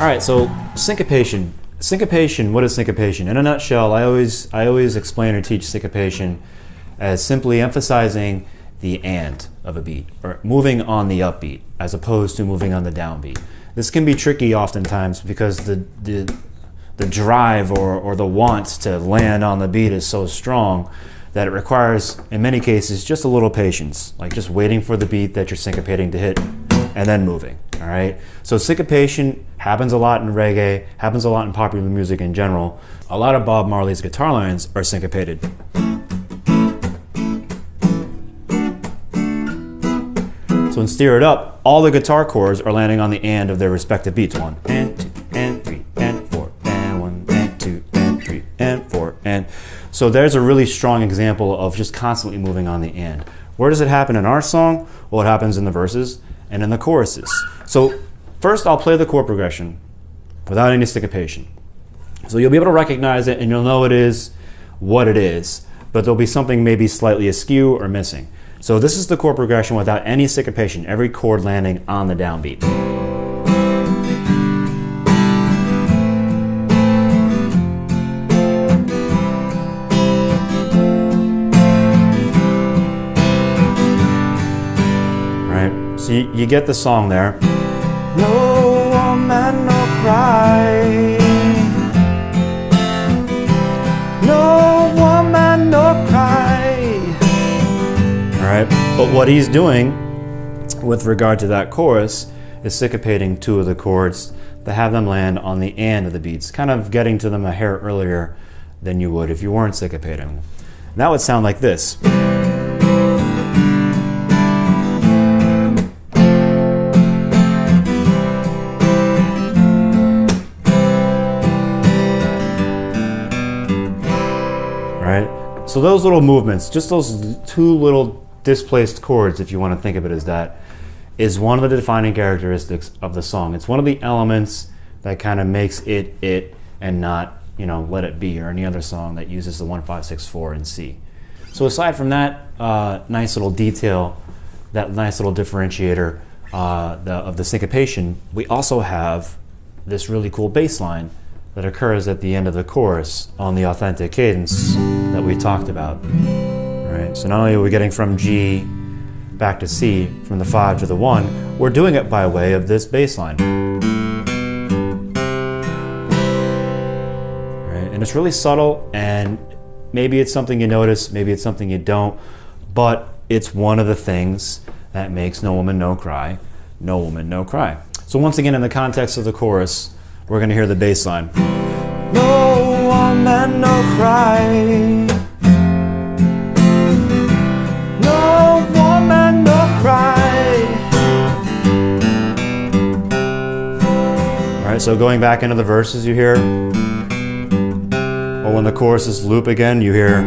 All right, so syncopation. Syncopation, what is syncopation? In a nutshell, I always explain or teach syncopation as simply emphasizing the and of a beat, or moving on the upbeat as opposed to moving on the downbeat. This can be tricky oftentimes because the drive or the want to land on the beat is so strong that it requires, in many cases, just a little patience, like just waiting for the beat that you're syncopating to hit and then moving, all right? So syncopation happens a lot in reggae, happens a lot in popular music in general. A lot of Bob Marley's guitar lines are syncopated. So in Stir It Up, all the guitar chords are landing on the and of their respective beats. 1 and 2 and 3 and 4 and 1 and 2 and 3 and 4 and. So there's a really strong example of just constantly moving on the and. Where does it happen in our song? Well, it happens in the verses and in the choruses. So first I'll play the chord progression without any syncopation. So you'll be able to recognize it and you'll know it is what it is, but there'll be something maybe slightly askew or missing. So this is the chord progression without any syncopation, every chord landing on the downbeat. Right? So you get the song there. No woman, no cry. No woman, no cry. Right? But what he's doing with regard to that chorus is syncopating two of the chords to have them land on the and of the beats, kind of getting to them a hair earlier than you would if you weren't syncopating. And that would sound like this. Right? So those little movements, just those two little displaced chords, if you want to think of it as that, is one of the defining characteristics of the song. It's one of the elements that kind of makes it and not, you know, Let It Be or any other song that uses the 1, 5, 6, 4 and C. So aside from that nice little detail, that nice little differentiator of the syncopation, we also have this really cool bass line that occurs at the end of the chorus on the authentic cadence that we talked about. Right? So not only are we getting from G back to C, from the 5 to the 1, we're doing it by way of this bass line. Right? And it's really subtle, and maybe it's something you notice, maybe it's something you don't, but it's one of the things that makes No Woman, No Cry, No Woman, No Cry. So once again, in the context of the chorus, we're going to hear the bass line. No woman, no cry. Alright, so going back into the verses you hear, or when the choruses loop again, you hear,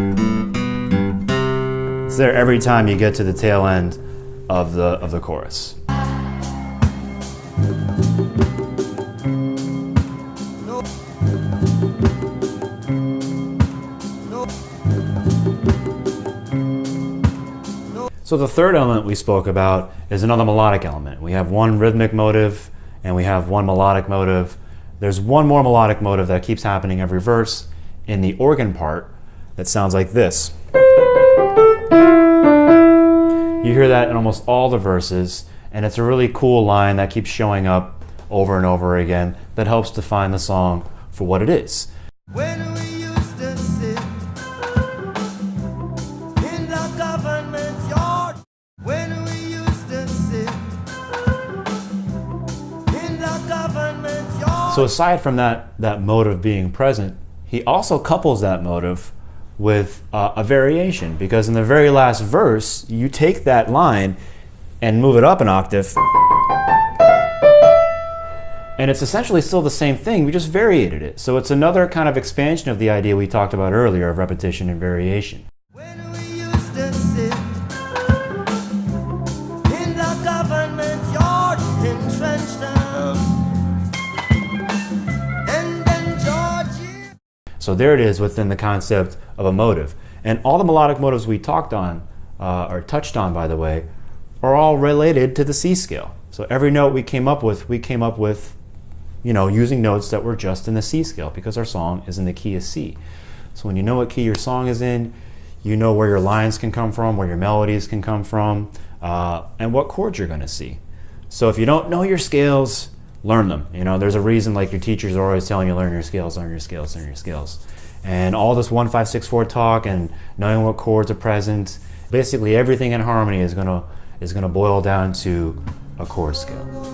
it's there every time you get to the tail end of the chorus. So the third element we spoke about is another melodic element. We have one rhythmic motive and we have one melodic motive. There's one more melodic motive that keeps happening every verse in the organ part that sounds like this. You hear that in almost all the verses, and it's a really cool line that keeps showing up over and over again that helps define the song for what it is. When we used to sit in the government yard, when we used to sit in the government yard. So aside from that motive being present, he also couples that motive with a variation, because in the very last verse, you take that line and move it up an octave, and it's essentially still the same thing, we just variated it. So it's another kind of expansion of the idea we talked about earlier of repetition and variation. When we used to sit in the government yard in Trenchtown, and then Georgia. So there it is within the concept of a motive. And all the melodic motives we talked on, or touched on by the way, are all related to the C scale. So every note we came up with using notes that were just in the C scale because our song is in the key of C. So when you know what key your song is in, you know where your lines can come from, where your melodies can come from, and what chords you're going to see. So if you don't know your scales, learn them. There's a reason like your teachers are always telling you learn your scales, learn your scales, learn your scales. And all this 1, 5, 6, 4 talk and knowing what chords are present, basically everything in harmony is gonna boil down to a chord scale.